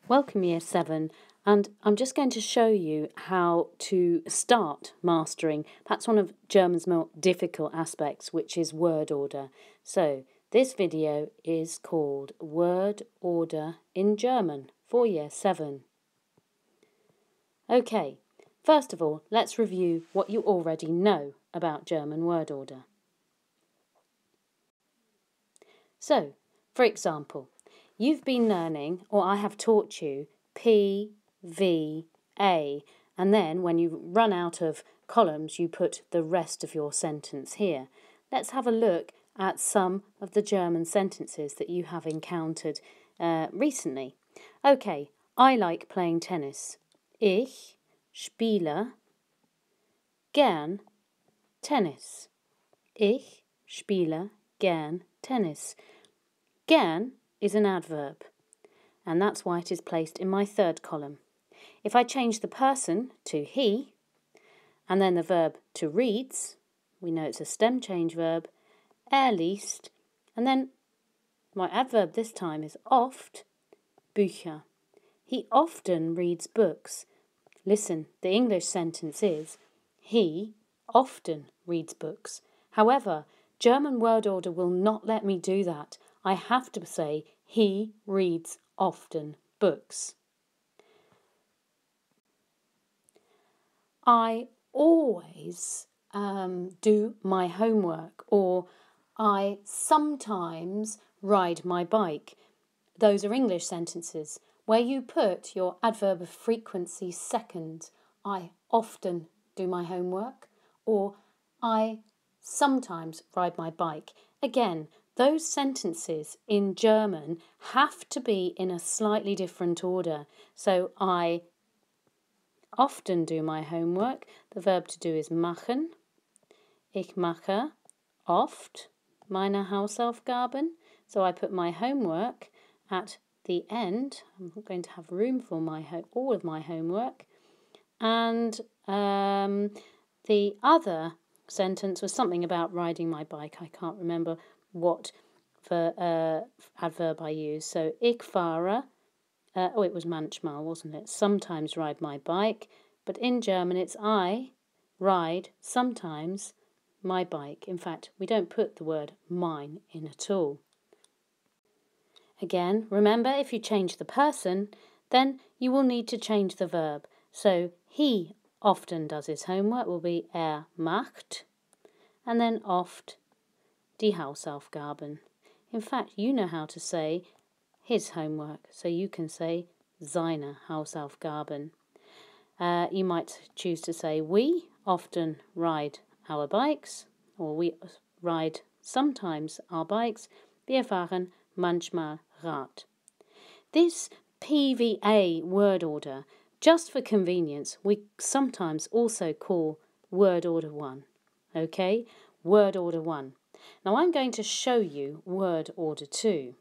Welcome Year 7, and I'm just going to show you how to start mastering. That's one of German's more difficult aspects, which is word order. So this video is called Word Order in German for Year 7. Okay, first of all, let's review what you already know about German word order. So, for example, you've been learning, or I have taught you, P, V, A, and then when you run out of columns, you put the rest of your sentence here. Let's have a look at some of the German sentences that you have encountered recently. Okay, I like playing tennis. Ich spiele gern Tennis. Ich spiele gern Tennis. Gern is an adverb, and that's why it is placed in my third column. If I change the person to he, and then the verb to reads, we know it's a stem change verb, liest, and then my adverb this time is oft, Bücher. He often reads books. Listen, the English sentence is, he often reads books. However, German word order will not let me do that. I have to say, he reads often books. I always do my homework, or I sometimes ride my bike. Those are English sentences where you put your adverb of frequency second. I often do my homework, or I sometimes ride my bike. Again, those sentences in German have to be in a slightly different order. So I often do my homework. The verb to do is machen. Ich mache oft meine Hausaufgaben. So I put my homework at the end. I'm not going to have room for all of my homework. And the other sentence was something about riding my bike. I can't remember what adverb I used. So ich fahre, it was manchmal, wasn't it? Sometimes ride my bike. But in German it's I ride sometimes my bike. In fact, we don't put the word mine in at all. Again, remember, if you change the person, then you will need to change the verb. So he often does his homework will be macht, and then oft die Hausaufgaben. In fact, you know how to say his homework, so you can say seine Hausaufgaben. You might choose to say we often ride our bikes, or we ride sometimes our bikes. Wir fahren manchmal Rad. This PVA word order, just for convenience, we sometimes also call word order 1. Okay, word order 1. Now I'm going to show you word order 2.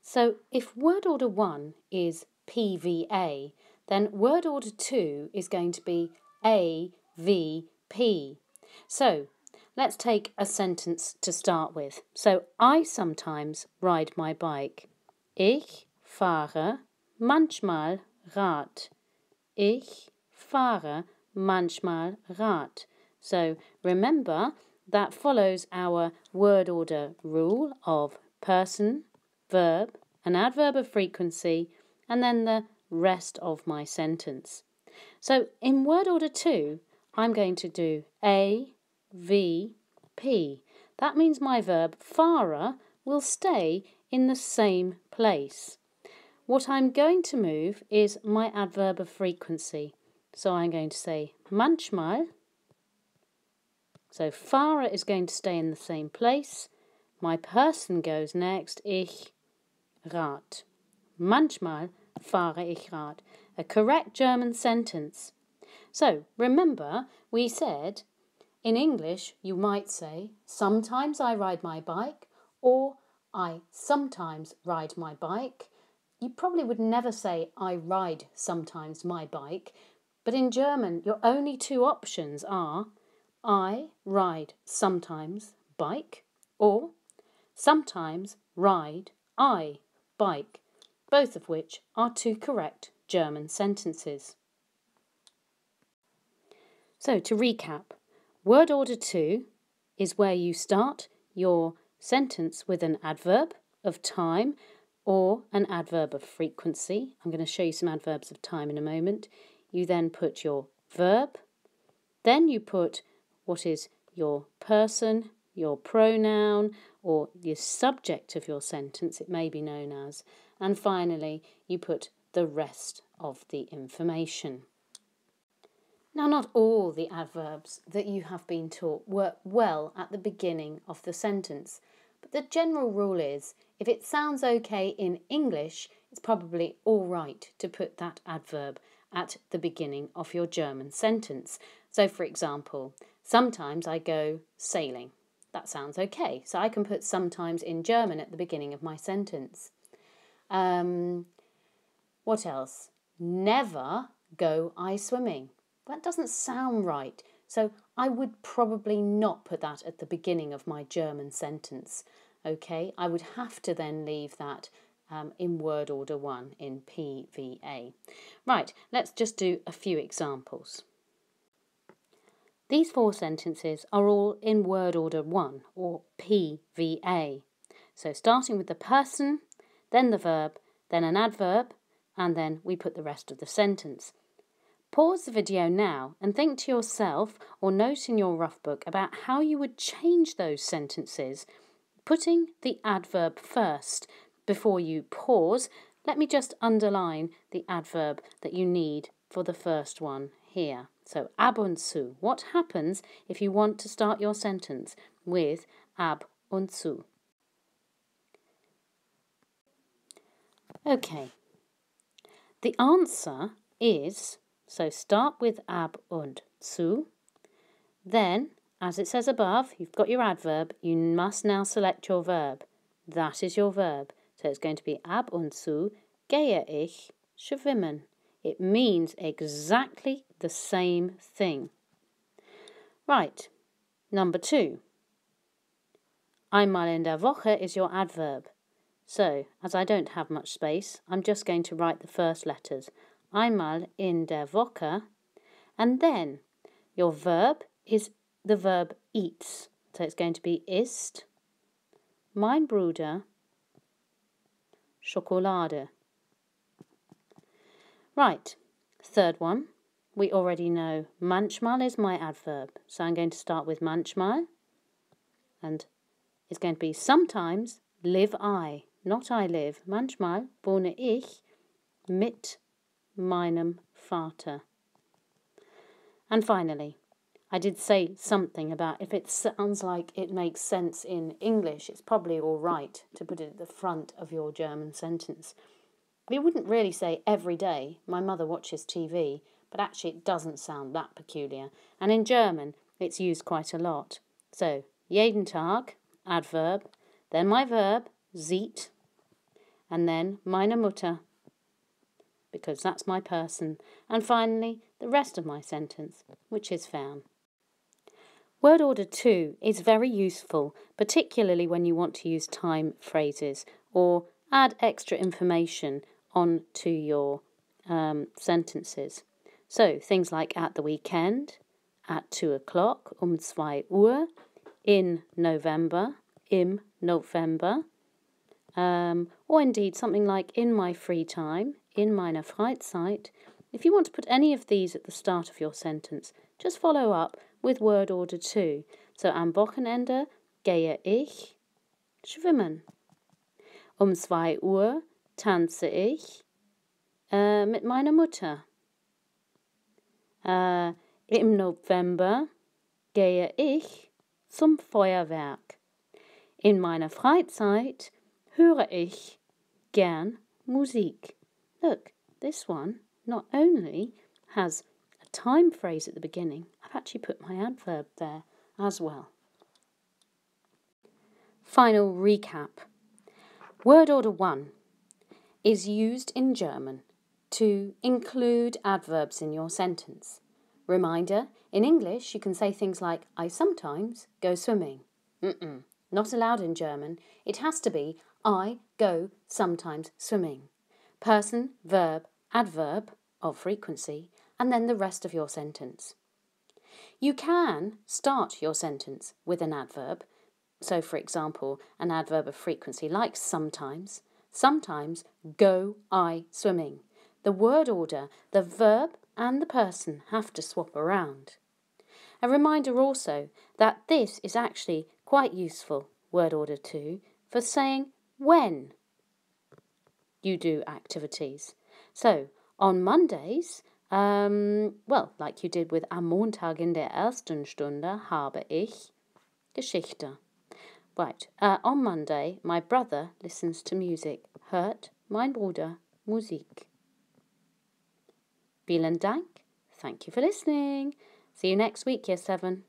So if word order 1 is PVA, then word order 2 is going to be AVP. So let's take a sentence to start with. So I sometimes ride my bike. Ich fahre manchmal Rad. Ich fahre manchmal Rad. So remember, that follows our word order rule of person, verb, an adverb of frequency, and then the rest of my sentence. So in word order 2, I'm going to do A, V, P. That means my verb fahre will stay in the same place. What I'm going to move is my adverb of frequency. So I'm going to say manchmal. So fahre is going to stay in the same place. My person goes next. Ich Rad. Manchmal fahre ich Rad. A correct German sentence. So remember, we said in English you might say sometimes I ride my bike, or I sometimes ride my bike. You probably would never say I ride sometimes my bike, but in German your only two options are I ride sometimes bike, or sometimes ride I bike. both of which are two correct German sentences. So to recap, word order 2 is where you start your sentence with an adverb of time or an adverb of frequency. I'm going to show you some adverbs of time in a moment. You then put your verb, then you put what is your person, your pronoun, or the subject of your sentence, it may be known as, and finally you put the rest of the information. Now, not all the adverbs that you have been taught work well at the beginning of the sentence, but the general rule is, if it sounds okay in English, it's probably all right to put that adverb at the beginning of your German sentence. So, for example, sometimes I go sailing. That sounds okay, so I can put sometimes in German at the beginning of my sentence. What else? Never go ice swimming. That doesn't sound right, so I would probably not put that at the beginning of my German sentence. Okay, I would have to then leave that in word order 1 in PVA. Right, let's just do a few examples. These 4 sentences are all in word order 1 or PVA. So starting with the person, then the verb, then an adverb, and then we put the rest of the sentence. Pause the video now and think to yourself or note in your rough book about how you would change those sentences, putting the adverb first. Before you pause, let me just underline the adverb that you need for the first one here. So ab und zu. What happens if you want to start your sentence with ab und zu? Okay. The answer is, so start with ab und zu. Then, as it says above, you've got your adverb. You must now select your verb. That is your verb. So it's going to be ab und zu gehe ich schwimmen. It means exactly the same thing. Right, number 2. Einmal in der Woche is your adverb. So, as I don't have much space, I'm just going to write the first letters. Einmal in der Woche. And then your verb is the verb eats. So it's going to be isst mein Bruder Schokolade. Right, third one. We already know manchmal is my adverb. So I'm going to start with manchmal. And it's going to be sometimes live I, not I live. Manchmal wohne ich mit meinem Vater. And finally, I did say something about if it sounds like it makes sense in English, it's probably all right to put it at the front of your German sentence. We wouldn't really say every day, my mother watches TV, but actually it doesn't sound that peculiar. And in German, it's used quite a lot. So, jeden Tag, adverb, then my verb, sieht, and then meine Mutter, because that's my person, and finally the rest of my sentence, which is found. Word order 2 is very useful, particularly when you want to use time phrases or add extra information onto your sentences. So things like at the weekend, at 2 o'clock, 2 Uhr, in November, im November, or indeed something like in my free time, in meiner Freizeit. If you want to put any of these at the start of your sentence, just follow up with word order 2. So am Wochenende gehe ich schwimmen. 2 Uhr tanze ich mit meiner Mutter. Im November gehe ich zum Feuerwerk. In meiner Freizeit höre ich gern Musik. Look, this one not only has a time phrase at the beginning, I've actually put my adverb there as well. Final recap. Word order 1 is used in German to include adverbs in your sentence. Reminder, in English you can say things like, I sometimes go swimming. Not allowed in German. It has to be, I go sometimes swimming. person, verb, adverb of frequency, and then the rest of your sentence. You can start your sentence with an adverb. So, for example, an adverb of frequency like sometimes. Sometimes go I swimming. The word order, the verb and the person have to swap around. A reminder also that this is actually quite useful, word order 2, for saying when you do activities. So, on Mondays, like you did with Am Montag in der ersten Stunde habe ich Geschichte. Right, on Monday, my brother listens to music. Hört mein Bruder Musik. Vielen Dank. Thank you for listening. See you next week, Year 7.